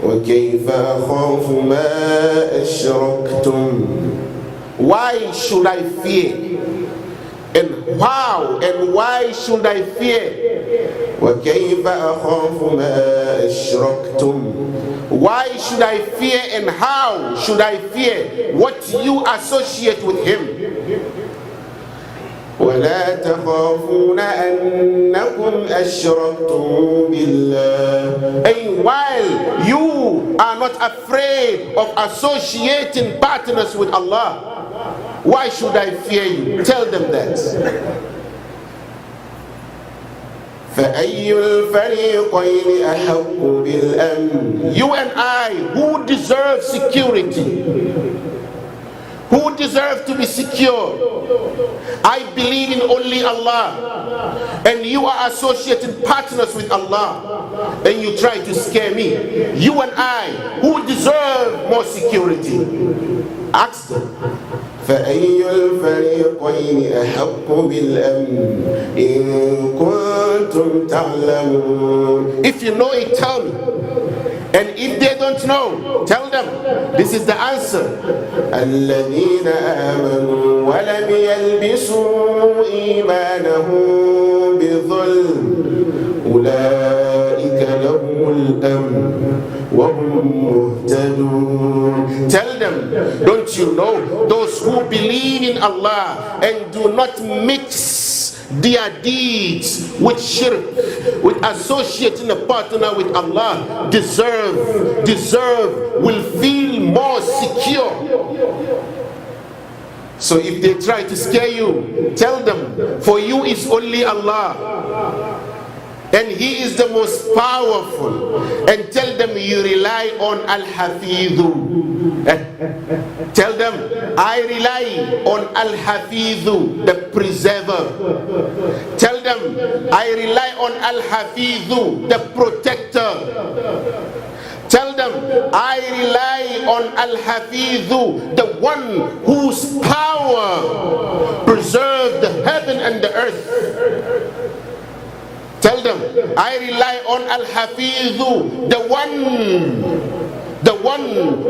وكيف أخاف ما أشركتم. Why should I fear? And how and why should I fear? وكيف أخاف ما أشركتم. Why should I fear and how should I fear what you associate with him? ولا تخافون أنكم أشركتم بالله. And while you are not afraid of associating partners with Allah, why should I fear you? Tell them that. فأي الفريقين أحق بالأمن. You and I, who deserve security? Who deserves to be secure? I believe in only Allah, and you are associating partners with Allah, and you try to scare me. You and I, who deserve more security? Ask them. فأي الفريقين أحق بالأمن إن كنتم تعلمون. If you know it, tell me. And if they don't know, tell them. This is the answer. الذين آمنوا ولم يلبسوا إيمانهم بظلم أولئك لهم الأمن وهم مهتدون. Tell them, don't you know those who believe in Allah and do not mix their deeds with shirk, with associating a partner with Allah, will feel more secure. So if they try to scare you, tell them, for you is only Allah, and He is the most powerful. And tell them you rely on Al-Hafidhu. Tell them, I rely on Al-Hafidhu, the preserver. Tell them, I rely on Al-Hafidhu, the protector. Tell them, I rely on Al-Hafidhu, the one whose power preserved the heaven and the earth. Tell them, I rely on Al-Hafidhu, the one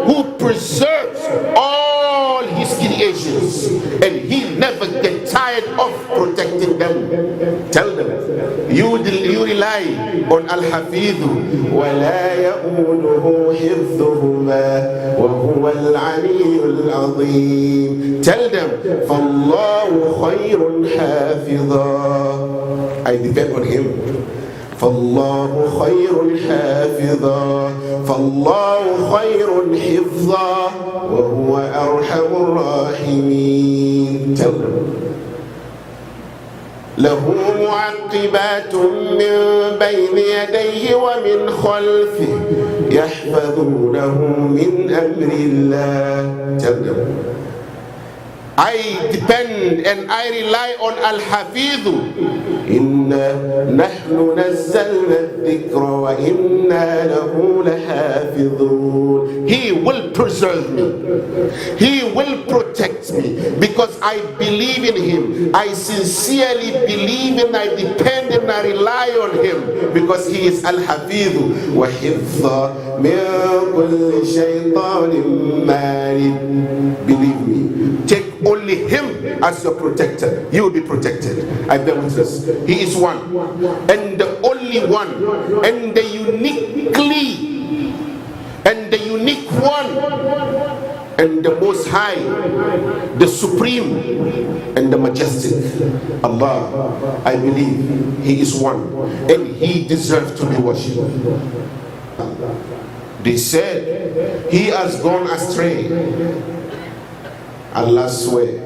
who preserves all his creations, and he never gets tired of protecting them. Tell them, you rely on Al-Hafidhu. وَلَا يَؤُولُهُ حِفْظُهُمَا وَهُوَ الْعَلِيُّ الْعَظِيمُ. Tell them, فَاللَّهُ خَيْرٌ حَافِظًا. I depend on him. فالله خير حافظا فالله خير حفظا وهو أرحم الراحمين. Tell them. له معقبات من بين يديه ومن خلفه يحفظونه من أمر الله. Tell them. I depend and I rely on Al-Hafidhu. إِنَّا نَحْنُ نَزَّلْنَا الذِّكْرَ وَإِنَّا لَهُ لَحَافِظُونَ. He will preserve me. He will protect me because I believe in Him. I sincerely believe and I depend and I rely on Him because He is Al-Hafidhu. وَحِفْظًا مِنْ كُلِّ شَيْطَانٍ مَارِدٍ. Believe me. Take only Him as your protector. You will be protected. I bear witness. He is one, and the only one, and the unique one, and the most high, the supreme, and the majestic. Allah, I believe He is one, and He deserves to be worshipped. They said, He has gone astray. Allah swear,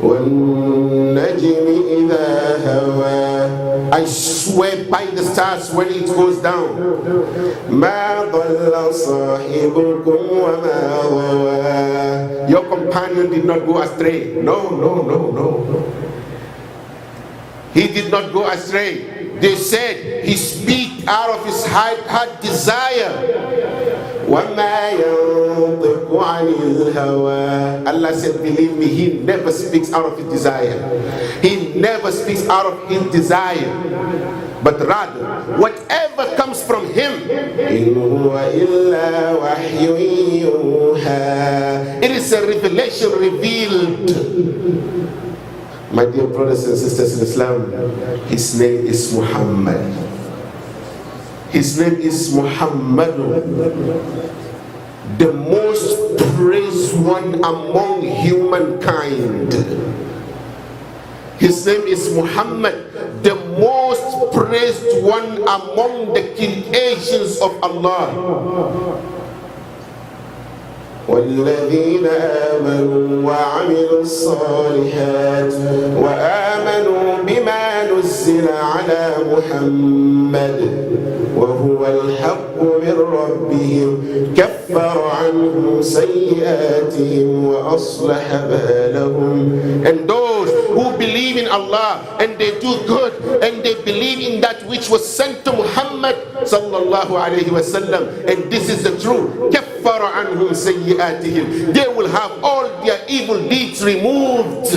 وَالنَّجْمِ إِذَا هَوَى. I swear by the stars when it goes down. مَا ضَلَّ صَاحِبُكُمْ وَمَا غَوَى. Your companion did not go astray. No. He did not go astray. They said he speak out of his heart desire. وَمَا يَنطِقُ عَنِ الْهَوَى. Allah said, believe me, He never speaks out of his desire. He never speaks out of his desire. but rather whatever comes from him, إِنْ هُوَ إِلَّا وَحْيٌ يُوحَى, it is a revelation revealed. My dear brothers and sisters in Islam, his name is Muhammad. His name is Muhammad, the most praised one among humankind. His name is Muhammad, the most praised one among the creations of Allah. وَالَّذِينَ آمَنُوا وَعَمِلُوا الصَّالِحَاتِ وَآمَنُوا بِمَا نُزِّلَ عَلَى مُحَمَّدٍ وَهُوَ الْحَقُّ مِنْ رَبِّهِمْ كَفَّرَ عَنْهُمْ سَيِّئَاتِهِمْ وَأَصْلَحَ بَالَهُمْ. And those who believe in Allah and they do good and they believe in that which was sent to Muhammad sallallahu alayhi wa sallam, and this is the truth, كَفَّرَ عَنْهُمْ سَيِّئَاتِهِمْ, they will have all their evil deeds removed.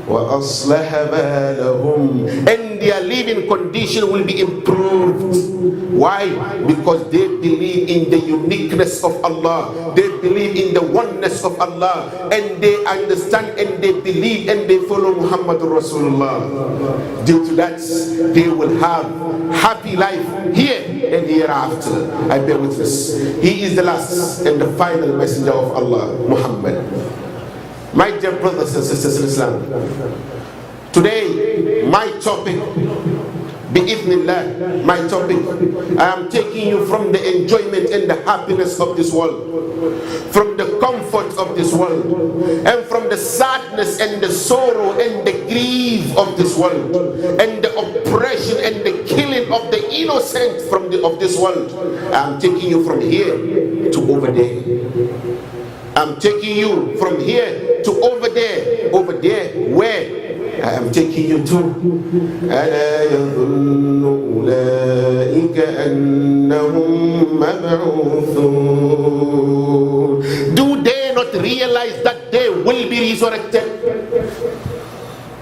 وَأَصْلَحَ بَالَهُمْ, and their living condition will be improved. Why? Because they believe in the uniqueness of Allah, they believe in the oneness of Allah, and they understand and they believe and they follow Muhammadur Rasulullah. Due to that, they will have happy life here and hereafter. I bear witness, he is the last and the final messenger of Allah, Muhammad. My dear brothers and sisters in Islam, today my topic, bi-idhnillah, my topic, I am taking you from the enjoyment and the happiness of this world, from the comfort of this world, and from the sadness and the sorrow and the grief of this world, and the oppression and the killing of the innocent of this world. I am taking you from here to over there. I'm taking you from here to over there. Over there, where? I am taking you to. أَلَا يَظُنُّ أُولَئِكَ أَنَّهُمْ مَبْعُوثُونَ. Do they not realize that they will be resurrected?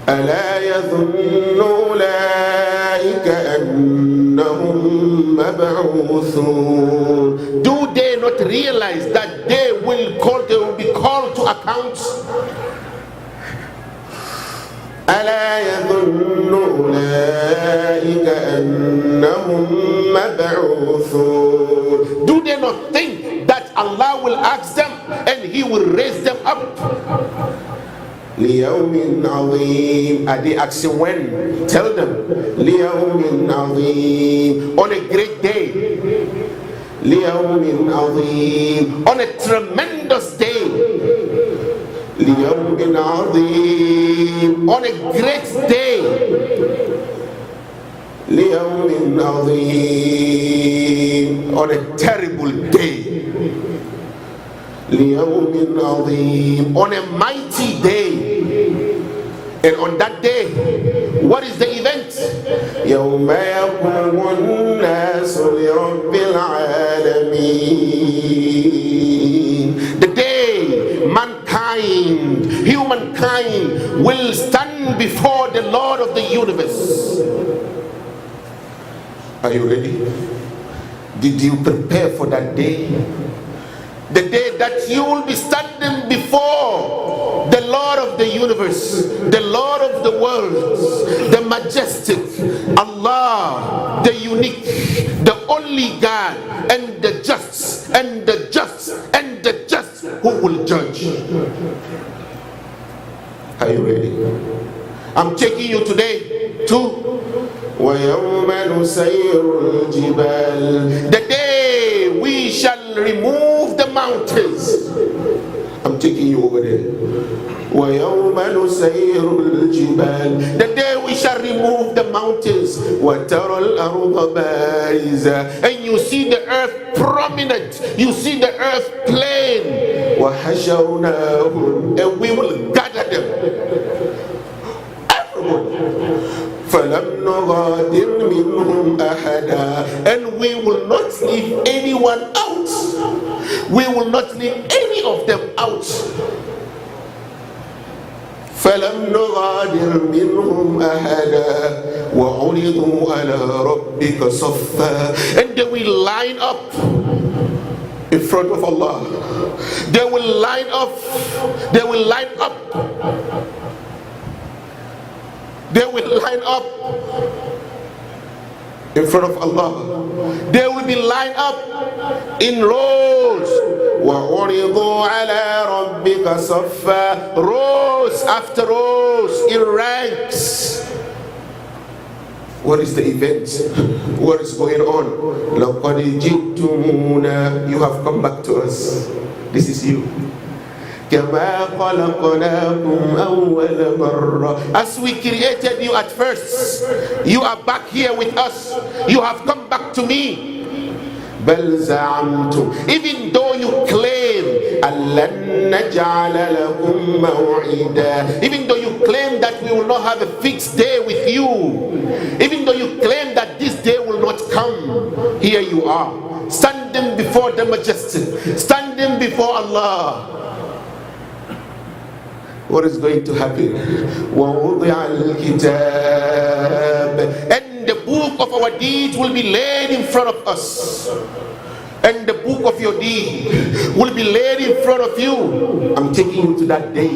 أَلَا يَظُنُّ أُولَئِكَ أَنَّهُمْ مَبْعُوثُونَ. Do they not realize that they will be called to account? أَلَا يَظُنُّ أُولَئِكَ أَنَّهُمْ مَبْعُوثُونَ. Do they not think that Allah will ask them and He will raise them up? لِيَوْمٍ عَظِيمٍ. Are they asking when? Tell them. لِيَوْمٍ عَظِيمٍ. On a great day. لِيَوْمٍ عَظِيمٍ. On a tremendous day. لِيَوْمٍ عَظِيمٍ. On a great day. لِيَوْمٍ عَظِيمٍ. On a terrible day. لِيَوْمٍ عَظِيمٍ. On a mighty day. And on that day, what is the event? يَوْمَ يَقُومُ النَّاسُ لِرَبِّ الْعَالَمِينَ. The day mankind, humankind will stand before the Lord of the universe. Are you ready? Did you prepare for that day? The day that you will be standing before the Lord of the universe, the Lord of the world, the majestic Allah, the unique, the only God, and the just, and the just, and the just, who will judge. Are you ready? I'm taking you today to وَيَوْمَ نُسَيِّرُ الْجِبَالِ. The day we shall remove the mountains. I'm taking you over there. وَيَوْمَ نُسَيِّرُ الْجِبَالِ. The day we shall remove the mountains. وَتَرَى الْأَرْضَ بَارِزَةً. And you see the earth prominent. You see the earth plain. وَحَشَرْنَاهُمْ. And we will gather them. فَلَمْ نُغَادِرْ مِنْهُمْ أَحَدًا. And we will not leave anyone out. We will not leave any of them out. فلم نغادر منهم أحدا وعرضوا على ربك صفا. And they will line up in front of Allah. They will line up. They will line up. They will line up in front of Allah. They will be lined up in rows. وَعُرِضُوا عَلَىٰ رَبِّكَ صَفًّا. Rows after rows in ranks. What is the event? What is going on? لَقَدْ جِئْتُمُونَا. You have come back to us. This is you. كَمَا خَلَقْنَاكُمْ أَوَّلَ مَرَّةٍ. As we created you at first, you are back here with us. You have come back to me. بَلْ زَعَمْتُمْ. Even though you claim أَلَّن نَجْعَلَ لَكُمْ مَوْعِدًا. Even though you claim that we will not have a fixed day with you. Even though you claim that this day will not come. Here you are, standing before the Majesty, standing before Allah. What is going to happen? وَوُضِعَ الْكِتَابِ. And the book of our deeds will be laid in front of us. And the book of your deed will be laid in front of you. I'm taking you to that day.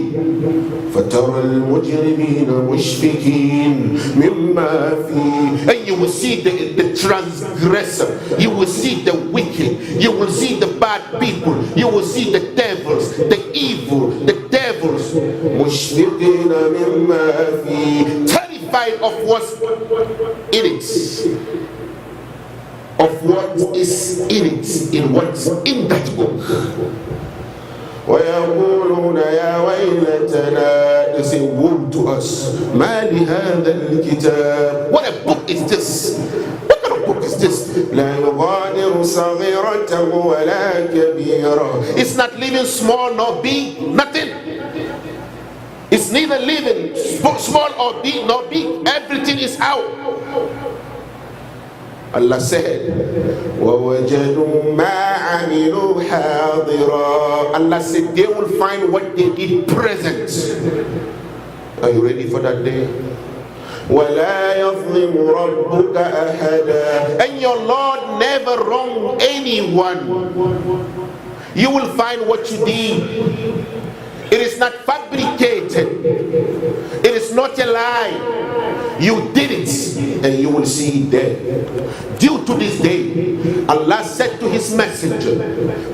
فَتَرَى الْمُجْرِمِينَ مُشْفِقِينَ مِمَّا فِيهِ. And you will see the transgressor. You will see the wicked. You will see the bad people. You will see the devils, the evil, the devils. مُشْفِقِينَ مِمَّا فِيهِ. Terrified of what's in it. Of what is in it, in what's in that book. وَيَقُولُونَ يَا وَيْلَتَنَا. They say, woe to us. مَا لِهَذَا الْكِتَابِ. What a book is this? What kind of book is this? لَا يُغَادِرُ صَغِيرَةً وَلَا كَبِيرًا. It's not living small nor big, nothing. It's neither living small or big nor big. Everything is out. Allah said, وَوَجَدُوا مَا عَمِلُوا حَاضِرًا. Allah said they will find what they did present. Are you ready for that day? وَلَا يَظْلِمُ رَبُّكَ أَحَدًا. And your Lord never wronged anyone. You will find what you did. It is not fabricated. It is not a lie. You did it, and you will see it there. Due to this day, Allah said to His messenger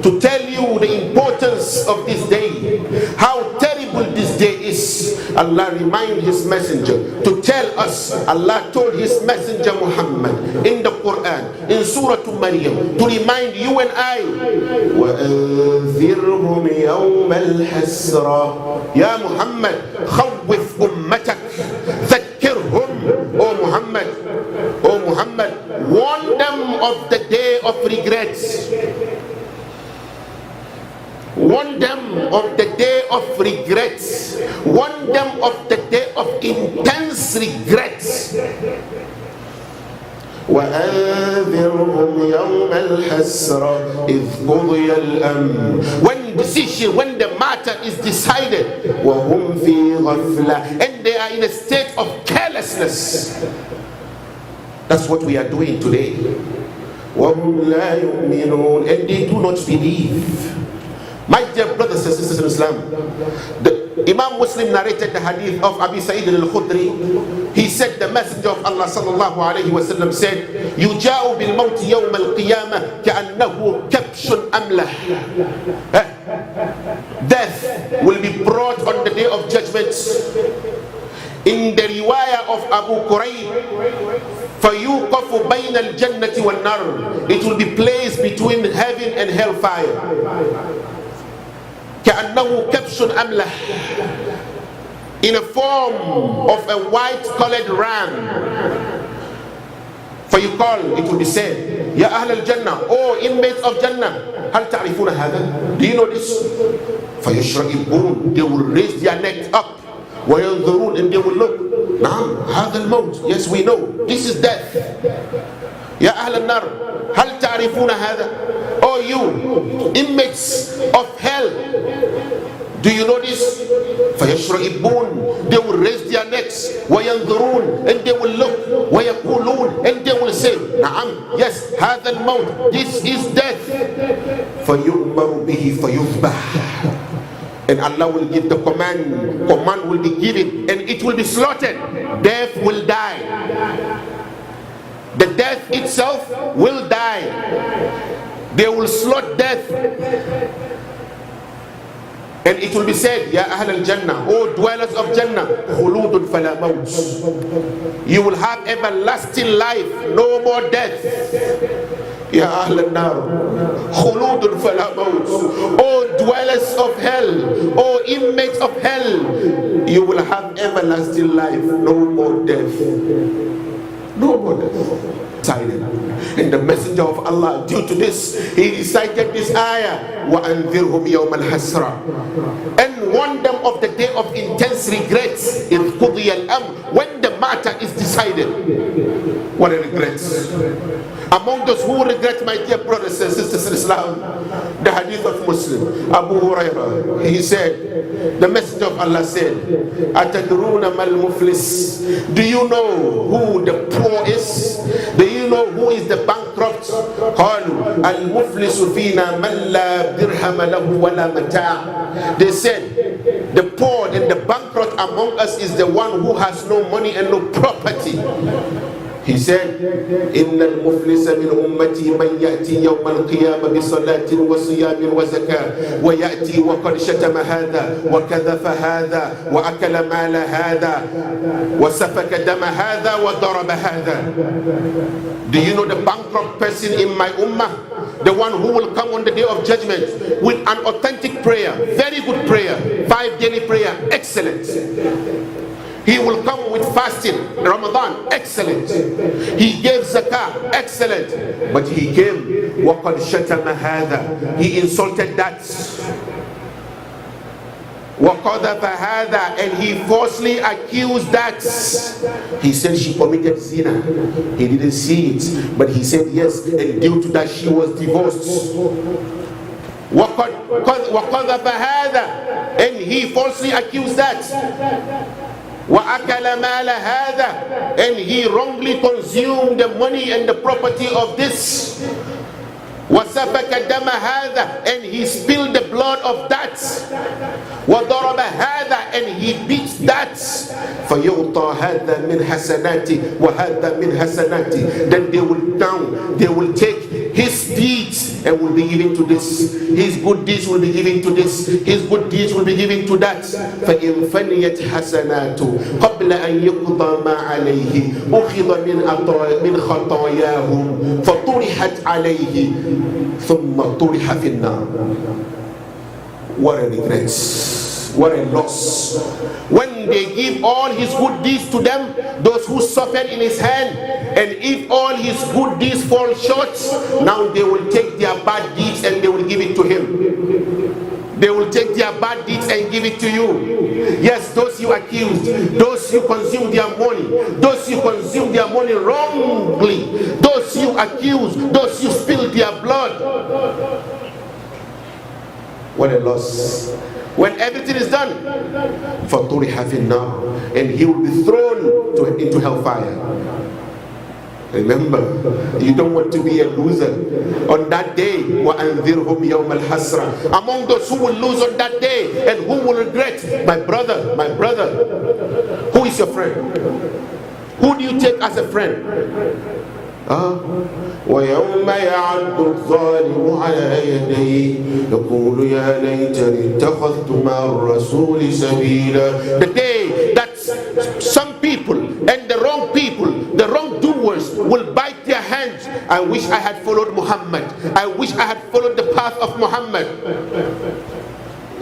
to tell you the importance of this day, how terrible this day is. Allah reminded His messenger to tell us. Allah told His messenger Muhammad in the Quran, in Surah Maryam, to remind you and I, وَأَنذِرْهُمْ يَوْمَ الْحَسْرَةِ. Ya Muhammad, khawwif ummatak, ذكرهم. O Muhammad, warn them of the day of regret. Warn them of the day of regret. Warn them of the day of intense regret. وَأَنذِرْهُمْ يَوْمَ الْحَسْرَةِ إِذْ قُضِيَ الْأَمْرُ. When the matter is decided, وَهُمْ فِي غَفْلَةٍ. And they are in a state of carelessness. That's what we are doing today. وَهُمْ لَا يُؤْمِنُونَ. And they do not believe. My dear brothers and sisters in Islam, the Imam Muslim narrated the hadith of Abi Sa'id al-Khudri. He said, the Messenger of Allah sallallahu alayhi wa sallam said, يُجَاءُ بِالْمَوْتِ يَوْمَ الْقِيَامَةِ كَأَنَّهُ كَبْشٌ أَمْلَحٌ. Death will be brought on the day of judgment. In the riwayah of Abu Qurayb, فَيُوقَفُ بَيْنَ الْجَنَّةِ وَالنَّارِ. It will be placed between heaven and hellfire. كَأَنَّهُ كَبْشٌ أَمْلَحٌ. In a form of a white-colored ram. فَيُقَال. It will be said, يَا أَهْلَ الْجَنَّةِ. Oh, inmates of Jannah, هَلْ تَعْرِفُونَ هَذَا? Do you know this? فَيُشْرَئِبُونَ. They will raise their neck up. وَيَنْظُرُونَ. And they will look. نعم هذا الموت. Yes, we know. This is death. يا أهل النار هل تعرفون هذا? Oh, you inmates of hell, do you know this? فَيَشْرَئِبُونَ, they will raise their necks. وَيَنْظُرُونَ, and they will look. وَيَقُولُونَ, and they will say, نعم, yes, هذا الموت, this is death. فَيُؤْمَرُ بِهِ فَيُذْبَحْ, and Allah will give the command will be given, and it will be slaughtered. Death will die. The death itself will die. They will slaughter death. And it will be said, Ya Ahl al-Jannah, O dwellers of Jannah, khuludun fala maut, you will have everlasting life, no more death. Ya Ahl al-Nar, khuludun fala maut, O dwellers of hell, O inmates of hell, you will have everlasting life, no more death. No more death. And the messenger of Allah, due to this, he recited this ayah, وَأَنذِرْهُمْ يَوْمَ الْحَسْرَةِ, and warn them of the day of intense regrets, إِذْ قُضِيَ الْأَمْرُ, when the matter is decided. What a regret. Among those who regret, my dear brothers and sisters in Islam, the hadith of Muslim, Abu Hurairah, he said, the messenger of Allah said, أَتَدْرُونَ مَا الْمُفْلِسِ, do you know who the poor is? Do you know who is the bankrupt? قالوا الْمُفْلِسُ فِينَا مَنْ لَا دِرْهَمَ لَهُ وَلَا مَتَاعٍ. They said, the poor and the bankrupt among us is the one who has no money and no property. He said, إِنَّ الْمُفْلِسَ مِنْ أُمَّتِي مَنْ يَأْتِي يَوْمَ الْقِيَامَةِ بِصَلَاةٍ وَصِيَامٍ وَزَكَاةٍ وَيَأْتِي وَقَدْ شَتَمَ هَذَا وَكَذَفَ هَذَا وَأَكَلَ مَالَ هَذَا وَسَفَكَ دَمَ هَذَا وَضَرَبَ هَذَا. Do you know the bankrupt person in my ummah? The one who will come on the day of judgment with an authentic prayer, very good prayer, 5 daily prayer, excellent. He will come with fasting, Ramadan, excellent. He gave zakah, excellent. But he came, وَقَدْ شَتَمَ هَذَا, he insulted that. وَقَذَفَ هَذَا, and he falsely accused that. He said she committed zina. He didn't see it, but he said yes, and due to that she was divorced. وَقَذَفَ هَذَا, and he falsely accused that. وَأَكَلَ مَالَ هَذَا, and he wrongly consumed the money and the property of this. وَسَفَكَ دَمَ هَذَا, and he spilled the blood of that. وَضَرَبَ هَذَا, and he beat that. فَيُعْطَى هَذَا مِنْ حَسَنَاتِ وَهَذَا مِنْ حَسَنَاتِ, then they will take his deeds and will be given to this. His good deeds will be given to this. His good deeds will be given to that. فَإِنْ فَنِيَتْ حَسَنَاتُ قَبْلَ أَنْ يُقْضَى مَا عَلَيْهِ أُخِذَ مِنْ خَطَايَاهُمْ فَطُرِحَتْ عَلَيْهِ ثُمَّ طُرِحَ فِي النَّارِ. What a regret. What a loss. When they give all his good deeds to them, those who suffered in his hand, and if all his good deeds fall short, now they will take their bad deeds and they will give it to him. They will take their bad deeds and give it to you. Yes, those you accused, those you consume their money, those you consume their money wrongly, those you accused, those you spilled their blood. What a loss. When everything is done, فَطُرِحَ فِي النَّارِ, and he will be thrown into hellfire. Remember, you don't want to be a loser. On that day, وَأَنذِرْهُمْ يَوْمَ الْحَسْرَةِ, among those who will lose on that day and who will regret. My brother, who is your friend? Who do you take as a friend? وَيَوْمَ يَعَضُّ الظَّالِمُ عَلَى يَدَيْهِ يَقُولُ يَا لَيْتَنِي اتَّخَذْتُ مَعَ الرَّسُولِ سَبِيلًا. The day that some people and the wrong people, the wrongdoers, will bite their hands. I wish I had followed Muhammad. I wish I had followed the path of Muhammad.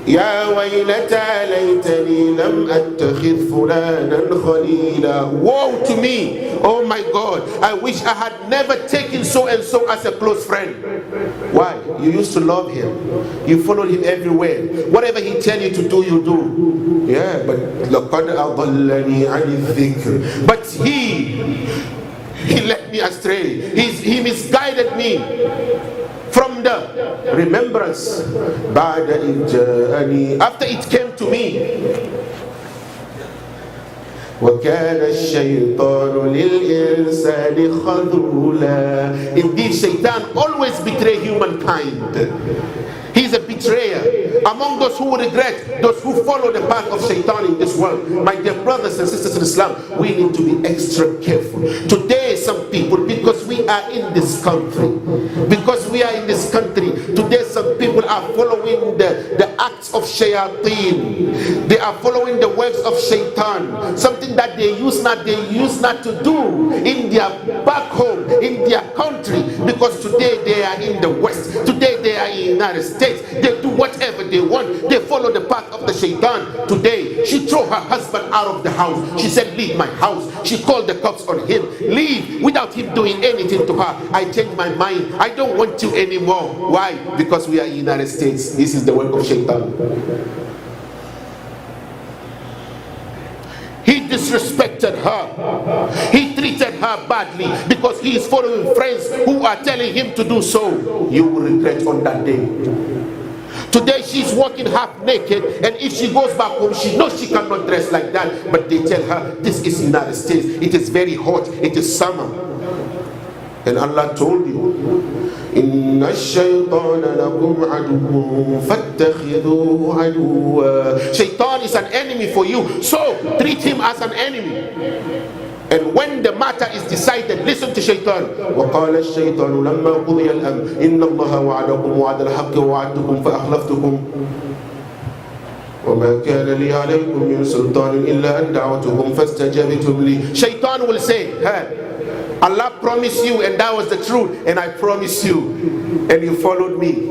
يا ويلتى ليتني لم أتخذ فلانا خليلا. Woe to me, oh my God, I wish I had never taken so and so as a close friend. Why? You used to love him, you followed him everywhere, whatever he tell you to do, you do. Yeah, but لقد أضلني عن الذكر, but he led me astray, he misguided me from the remembrance. بعد إذ جاءني, after it came to me. وَكَانَ الشَّيْطَانُ لِلْإِنسَانِ خَذُولًا. Indeed, Shaitan always betray humankind. He's a betrayer. Among those who regret, those who follow the path of Shaitan in this world. My dear brothers and sisters in Islam, we need to be extra careful. Today, some people, because we are in this country, today some people are following the acts of shayateen. They are following the works of Shaitan. Something that they used not to do in their back home, in their country, because today they are in the West. Today they are in the United States. They do whatever they want. They follow the path of the Shaitan. Today, she threw her husband out of the house. She said, leave my house. She called the cops on him. Leave, without him doing anything to her. I changed my mind. I don't want you anymore. Why? Because we are in the United States. This is the work of Shaitan. He disrespected her. He treated her badly because he is following friends who are telling him to do so. You will regret on that day. Today she's walking half naked, and if she goes back home, she knows she cannot dress like that. But they tell her, this is United States. It is very hot. It is summer. And Allah told you, إِنَّ الشَّيْطَانَ لَكُمْ عَدُوٌّ فَاتَّخِذُوهُ عَدُوًّا. Shaitan is an enemy for you, so treat him as an enemy. And when the matter is decided, listen to Shaitan. وَقَالَ الشَّيْطَانُ لَمَّا قُضِيَ الْأَمْرُ إِنَّ اللَّهَ وَعَدَكُمْ وَعْدَ الْحَقِّ وَوَعَدتُكُمْ فَأَخْلَفْتُكُمْ وَمَا كَانَ لِي عَلَيْكُمْ مِنْ سُلْطَانٍ إِلَّا أَنْ دَعَوْتُكُمْ فَاسْتَجَبْتُمْ لِي. Shaitan will say, hey, Allah promised you, and that was the truth, and I promised you, and you followed me.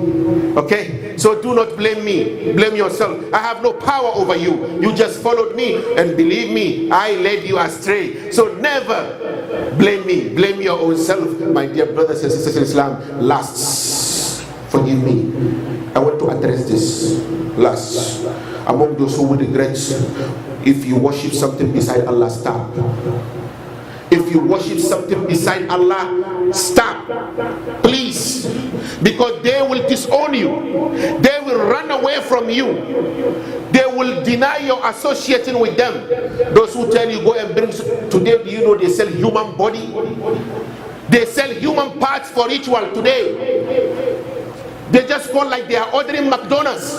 Okay? So do not blame me. Blame yourself. I have no power over you. You just followed me, and believe me, I led you astray. So never blame me. Blame your own self. My dear brothers and sisters in Islam, last, forgive me. I want to address this. Last, among those who would regret, if you worship something beside Allah, stop. If you worship something beside Allah, stop, please, because they will disown you. They will run away from you. They will deny your associating with them. Those who tell you go and bring, today do you know they sell human body? They sell human parts for ritual today. They just call like they are ordering McDonald's.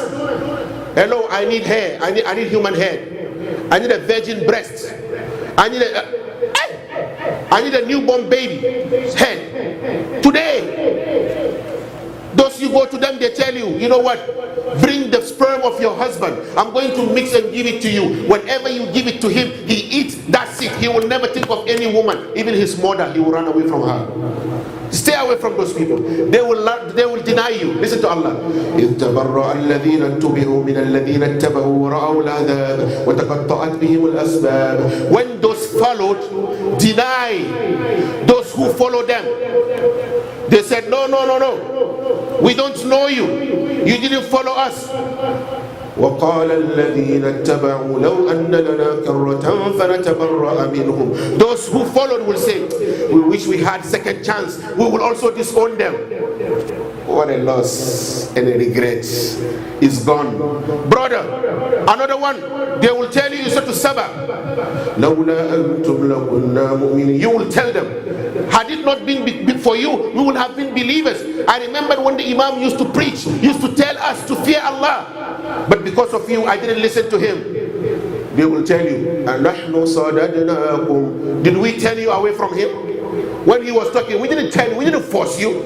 Hello, I need hair. I need human hair. I need a virgin breast. I need a newborn baby's head. Today, those you go to them, they tell you, you know what? Bring the sperm of your husband. I'm going to mix and give it to you. Whenever you give it to him, he eats. That's it. He will never think of any woman, even his mother. He will run away from her. Stay away from those people. They will deny you. Listen to Allah. إِذْ تَبَرَّأَ الَّذِينَ اتُّبِعُوا مِنَ الَّذِينَ اتَّبَعُوا وَرَأَوْا الْعَذَابَ وَتَقَطَّعَتْ بِهِمُ الْأَسْبَابُ. When those followed, deny those who follow them. They said, no, we don't know you. You didn't follow us. وقال الذين اتبعوا لو أن لنا كرة فنتبرأ منهم. Those who followed will say, we wish we had second chance. We will also disown them. What a loss and a regret is gone. Brother, another one, they will tell you, Surah Sabah, لولا أنتم لكنا مؤمنين. You will tell them, had it not been for you, we would have been believers. I remember when the Imam used to preach, used to tell us to fear Allah, but because of you, I didn't listen to him. They will tell you, أَنَحْنُ صَدَدْنَاكُمْ. Did we tell you away from him? When he was talking, we didn't tell you, we didn't force you.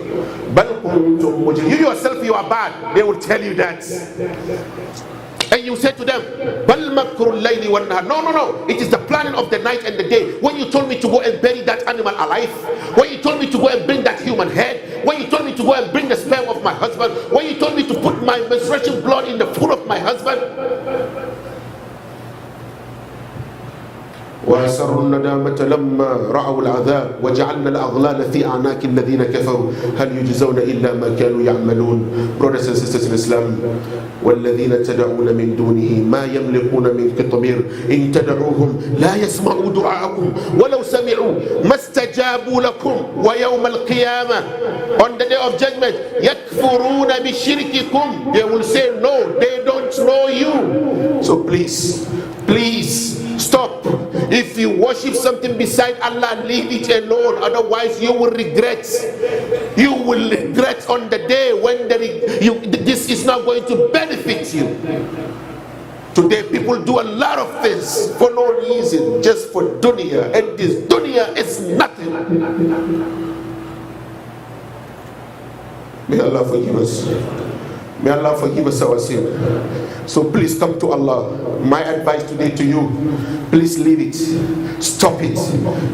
بَلْ كُنْتُمْ مُجْرِمِينَ. You yourself, you are bad. They will tell you that. And you said to them, بَلْ مَكْرُ اللَّيْلِ وَالنَّهَارِ. No. It is the planning of the night and the day. When you told me to go and bury that animal alive, when you told me to go and bring that human head, when you told me to go and bring the sperm of my husband, when you told me to put my menstruation blood in the food of my husband. وأسروا الندامة لما رأوا العذاب وجعلنا الأغلال في أعناق الذين كفروا هل يجزون إلا ما كانوا يعملون. Brothers and sisters in Islam, والذين تدعون من دونه ما يملكون من قطمير إن تدعوهم لا يسمعوا دعاءكم ولو سمعوا ما استجابوا لكم ويوم القيامة, on the day of judgment, يكفرون بشرككم. They will say no, they don't know you. So please stop. If you worship something beside Allah, leave it alone. Otherwise, you will regret. You will regret on the day when this is not going to benefit you. Today, people do a lot of things for no reason, just for dunya, and this dunya is nothing. May Allah forgive us. May Allah forgive us our sin. So please come to Allah. My advice today to you, please leave it. Stop it.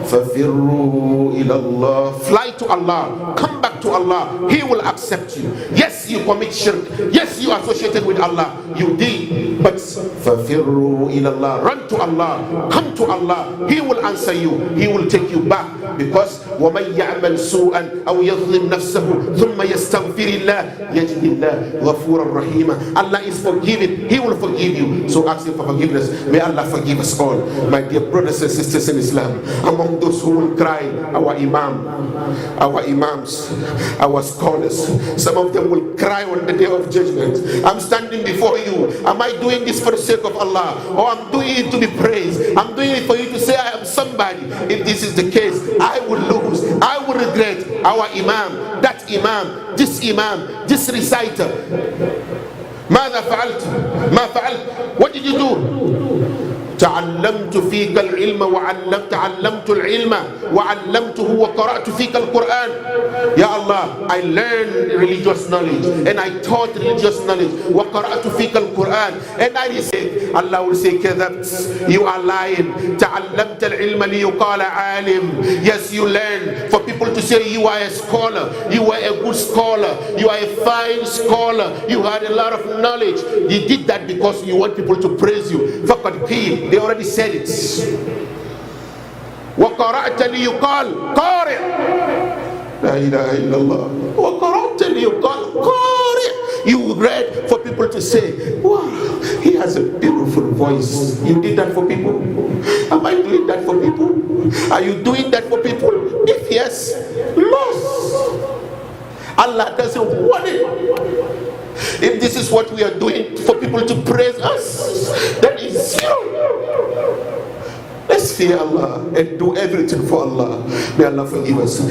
فَفِرُّوا إِلَى اللَّهِ. Fly to Allah. Come back to Allah. He will accept you. Yes, you commit shirk. Yes, you are associated with Allah. You did. But فَفِرُّوا إِلَى اللَّهِ. Run to Allah. Come to Allah. He will answer you. He will take you back. Because وَمَنْ يَعْمَلْ سُوءًا أَوْ يَظْلِمْ نَفْسَهُ ثُمَّ يَسْتَغْفِرِ اللَّهِ يَجِدِ اللَّهِ غَفُورًا رَحِيمًا. Allah is forgiving. He will forgive you. So ask Him for forgiveness. May Allah forgive us all. My dear brothers and sisters in Islam, among those who will cry, our Imam, our Imams, our scholars, some of them will cry on the day of judgment. I'm standing before you. Am I doing this for the sake of Allah? Or I'm doing it to be praised? I'm doing it for you to say I am somebody. If this is the case, I will lose. I will regret. Our Imam, that Imam, this reciter. ماذا فعلت؟ ما فعلت؟ What did you do? تعلمت فيك العلم تعلمت العلم وعلمته وقرأت فيك القرآن. Ya Allah, I learned religious knowledge and I taught religious knowledge. وقرأت فيك القرآن, and I say, Allah will say, كذبت, you are lying. تعلمت العلم ليقال عالم. Yes, you learn for people to say you are a scholar, you are a good scholar, you are a fine scholar, you had a lot of knowledge. You did that because you want people to praise you. فقد قيل, they already said it. وقرأت ليقال قارئ. لا إله إلا الله. وقرأت ليقال قارئ. You read for people to say, wow, he has a beautiful voice. You did that for people? Am I doing that for people? Are you doing that for people? If yes, loss. Allah doesn't want it. If this is what we are doing for people to praise us, that is zero. Let's fear Allah and do everything for Allah. May Allah forgive us.